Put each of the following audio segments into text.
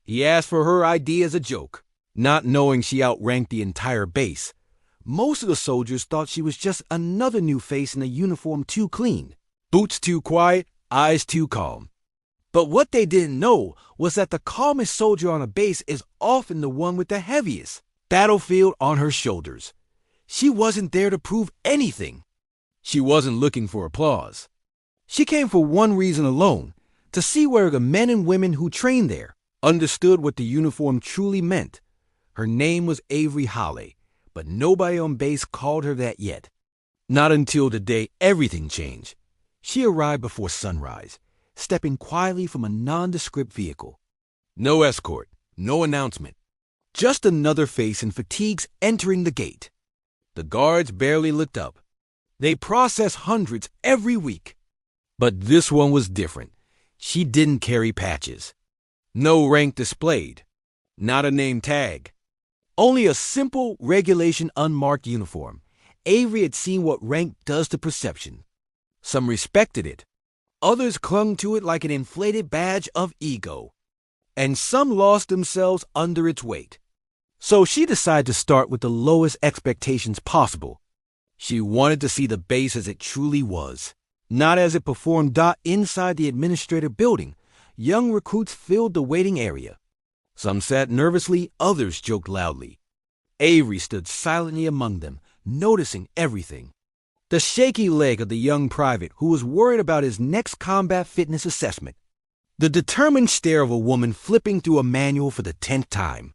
He asked for her ID as a joke, not knowing she outranked the entire base. Most of the soldiers thought she was just another new face in a uniform too clean, boots too quiet, eyes too calm. But what they didn't know was that the calmest soldier on a base is often the one with the heaviest battlefield on her shoulders. She wasn't there to prove anything. She wasn't looking for applause. She came for one reason alone, to see whether the men and women who trained there understood what the uniform truly meant. Her name was Avery Holley, but nobody on base called her that yet. Not until the day everything changed. She arrived before sunrise, stepping quietly from a nondescript vehicle. No escort, no announcement. Just another face in fatigues entering the gate. The guards barely looked up. They process hundreds every week. But this one was different. She didn't carry patches. No rank displayed. Not a name tag. Only a simple regulation unmarked uniform. Avery had seen what rank does to perception. Some respected it. Others clung to it like an inflated badge of ego. And some lost themselves under its weight. So she decided to start with the lowest expectations possible. She wanted to see the base as it truly was, not as it performed. Inside the administrative building, young recruits filled the waiting area. Some sat nervously, others joked loudly. Avery stood silently among them, noticing everything. The shaky leg of the young private who was worried about his next combat fitness assessment. The determined stare of a woman flipping through a manual for the 10th time.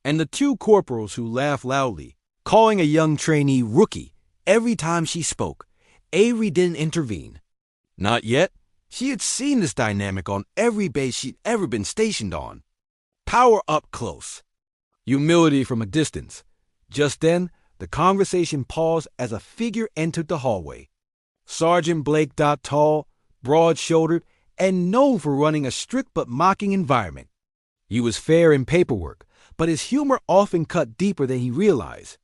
And the two corporals who laughed loudly, calling a young trainee rookie every time she spoke. Avery didn't intervene. Not yet. She had seen this dynamic on every base she'd ever been stationed on. Power up close. Humility from a distance. Just then, the conversation paused as a figure entered the hallway. Sergeant Blake. Tall, broad-shouldered, and known for running a strict but mocking environment. He was fair in paperwork, but his humor often cut deeper than he realized.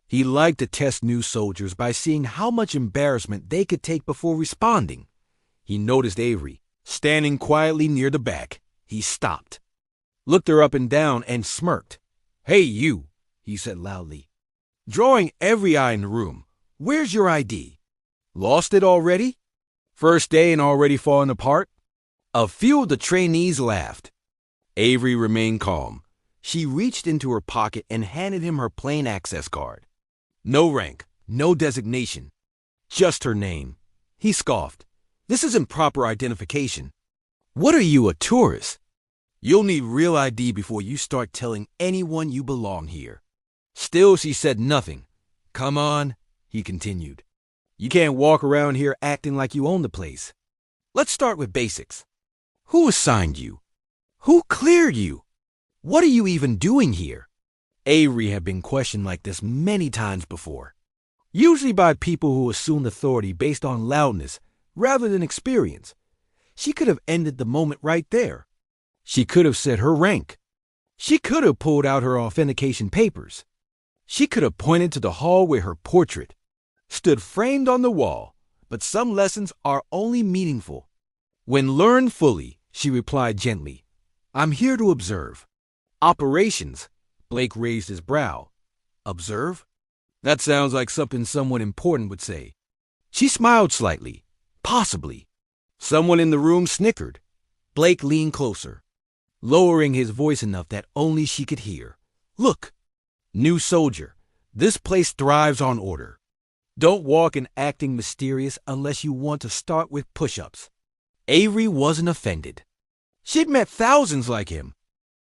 He liked to test new soldiers by seeing how much embarrassment they could take before responding. He noticed Avery, standing quietly near the back. He stopped, looked her up and down, and smirked. "Hey, you," he said loudly, drawing every eye in the room. "Where's your ID? Lost it already? First day and already falling apart?" A few of the trainees laughed. Avery remained calm. She reached into her pocket and handed him her plain access card. No rank, no designation, just her name. He scoffed. "This isn't proper identification. What are you, a tourist? You'll need real ID before you start telling anyone you belong here." Still, she said nothing. "Come on," he continued. "You can't walk around here acting like you own the place. Let's start with basics. Who assigned you? Who cleared you? What are you even doing here?" Avery had been questioned like this many times before, usually by people who assumed authority based on loudness rather than experience. She could have ended the moment right there. She could have said her rank. She could have pulled out her authentication papers. She could have pointed to the hall where her portrait stood framed on the wall. But some lessons are only meaningful when learned fully. She replied gently, "I'm here to observe." "Operations." Blake raised his brow. "Observe? That sounds like something someone important would say." She smiled slightly. "Possibly." Someone in the room snickered. Blake leaned closer, lowering his voice enough that only she could hear. "Look, new soldier, this place thrives on order. Don't walk in acting mysterious unless you want to start with push-ups." Avery wasn't offended. She'd met thousands like him.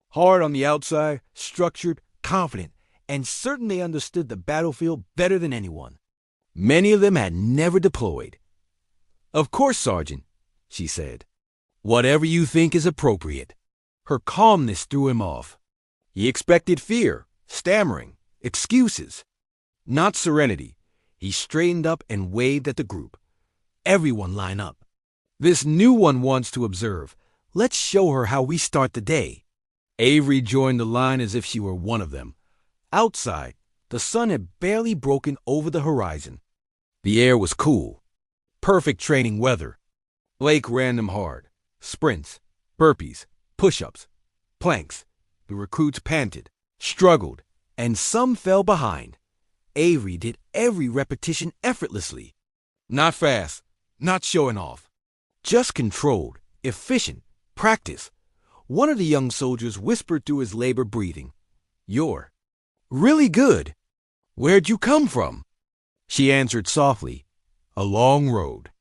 Hard on the outside, structured, confident, and certain they understood the battlefield better than anyone. Many of them had never deployed. "Of course, Sergeant," she said. "Whatever you think is appropriate." Her calmness threw him off. He expected fear, stammering, excuses. Not serenity. He straightened up and waved at the group. "Everyone line up. This new one wants to observe. Let's show her how we start the day." Avery joined the line as if she were one of them. Outside, the sun had barely broken over the horizon. The air was cool. Perfect training weather. Blake ran them hard. Sprints, burpees, push-ups, planks, The recruits panted, struggled, and some fell behind. Avery did every repetition effortlessly. Not fast, not showing off. Just controlled, efficient, practice. One of the young soldiers whispered through his labored breathing, "You're really good. Where'd you come from?" She answered softly, "A long road."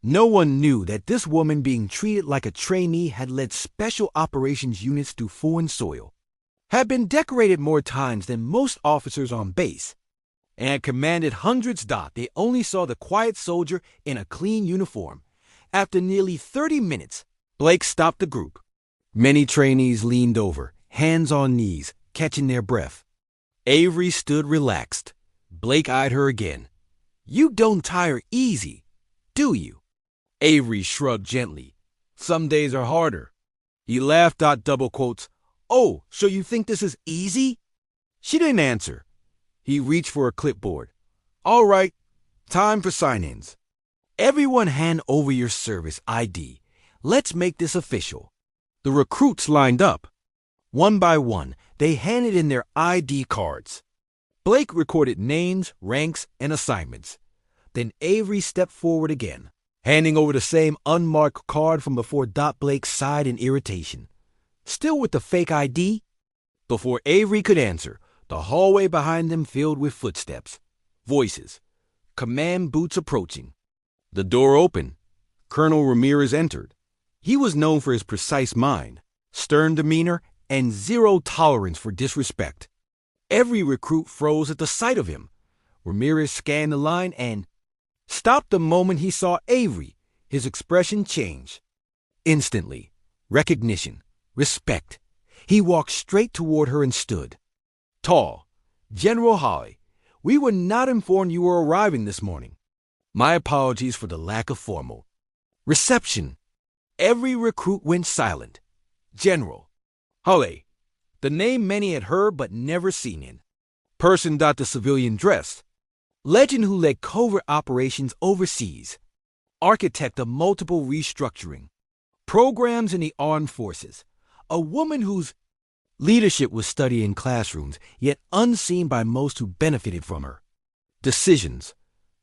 No one knew that this woman being treated like a trainee had led special operations units through foreign soil, had been decorated more times than most officers on base, and had commanded hundreds. They only saw the quiet soldier in a clean uniform. After nearly 30 minutes, Blake stopped the group. Many trainees leaned over, hands on knees, catching their breath. Avery stood relaxed. Blake eyed her again. "You don't tire easy, do you?" Avery shrugged gently. "Some days are harder." He laughed. Double quotes. "Oh, so you think this is easy?" She didn't answer. He reached for a clipboard. "All right, time for sign-ins. Everyone hand over your service ID. Let's make this official." The recruits lined up. One by one, they handed in their ID cards. Blake recorded names, ranks, and assignments. Then Avery stepped forward again, handing over the same unmarked card from before. Blake sighed in irritation. Still with the fake ID? Before Avery could answer, the hallway behind them filled with footsteps, voices, command boots approaching. The door opened. Colonel Ramirez entered. He was known for his precise mind, stern demeanor, and zero tolerance for disrespect. Every recruit froze at the sight of him. Ramirez scanned the line and stopped the moment he saw Avery. His expression changed. Instantly, recognition, respect. He walked straight toward her and stood. "Tall, General Holly, we were not informed you were arriving this morning. My apologies for the lack of formal." Reception. Every recruit went silent. General Holly, the name many had heard but never seen in. Person. The civilian dress. Legend who led covert operations overseas. Architect of multiple restructuring programs in the armed forces. A woman whose leadership was studied in classrooms, yet unseen by most who benefited from her. Decisions.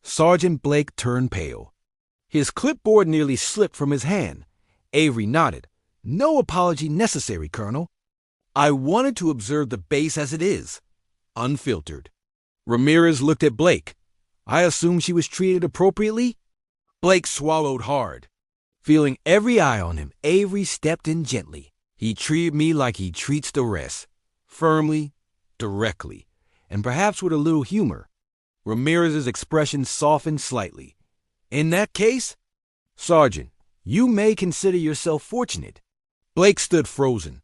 Sergeant Blake turned pale. His clipboard nearly slipped from his hand. Avery nodded. "No apology necessary, Colonel. I wanted to observe the base as it is, unfiltered." Ramirez looked at Blake. "I assume she was treated appropriately?" Blake swallowed hard. Feeling every eye on him, Avery stepped in gently. "He treated me like he treats the rest, firmly, directly, and perhaps with a little humor." Ramirez's expression softened slightly. "In that case, Sergeant, you may consider yourself fortunate." Blake stood frozen,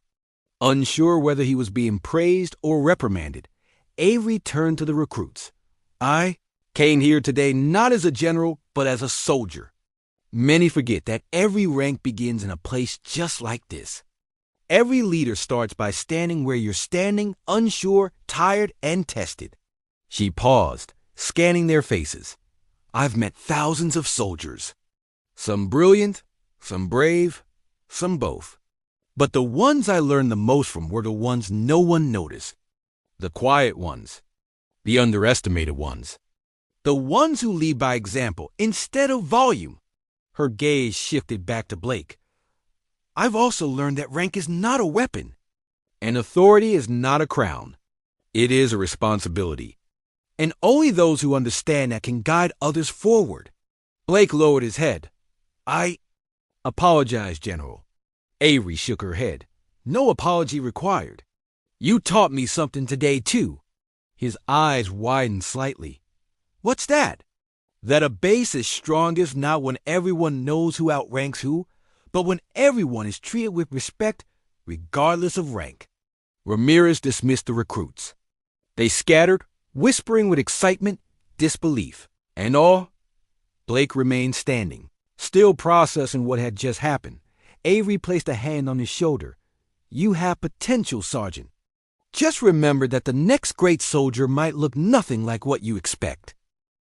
unsure whether he was being praised or reprimanded. Avery turned to the recruits. "I came here today not as a general, but as a soldier. Many forget that every rank begins in a place just like this. Every leader starts by standing where you're standing, unsure, tired, and tested." She paused, scanning their faces. "I've met thousands of soldiers. Some brilliant, some brave, some both. But the ones I learned the most from were the ones no one noticed. The quiet ones. The underestimated ones. The ones who lead by example instead of volume." Her gaze shifted back to Blake. "I've also learned that rank is not a weapon, and authority is not a crown. It is a responsibility. And only those who understand that can guide others forward." Blake lowered his head. "I apologize, General." Avery shook her head. "No apology required. You taught me something today, too." His eyes widened slightly. "What's that?" "That a base is strongest not when everyone knows who outranks who, but when everyone is treated with respect, regardless of rank." Ramirez dismissed the recruits. They scattered, whispering with excitement, disbelief. And all, Blake remained standing, still processing what had just happened. Avery placed a hand on his shoulder. "You have potential, Sergeant. Just remember that the next great soldier might look nothing like what you expect."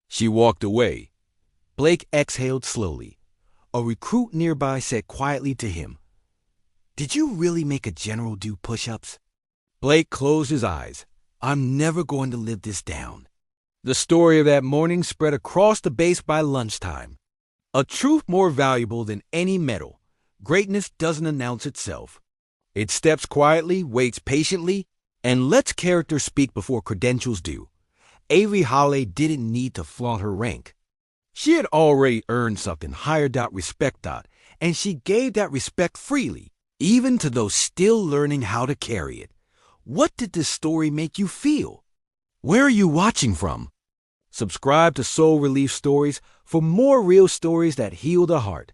She walked away. Blake exhaled slowly. A recruit nearby said quietly to him, "Did you really make a general do push-ups?" Blake closed his eyes. I'm never going to live this down. The story of that morning spread across the base by lunchtime. A truth more valuable than any medal. Greatness doesn't announce itself. It steps quietly, waits patiently, and lets character speak before credentials do. Avery Holiday didn't need to flaunt her rank. She had already earned something higher respect, and she gave that respect freely, even to those still learning how to carry it. What did this story make you feel? Where are you watching from? Subscribe to Soul Relief Stories for more real stories that heal the heart.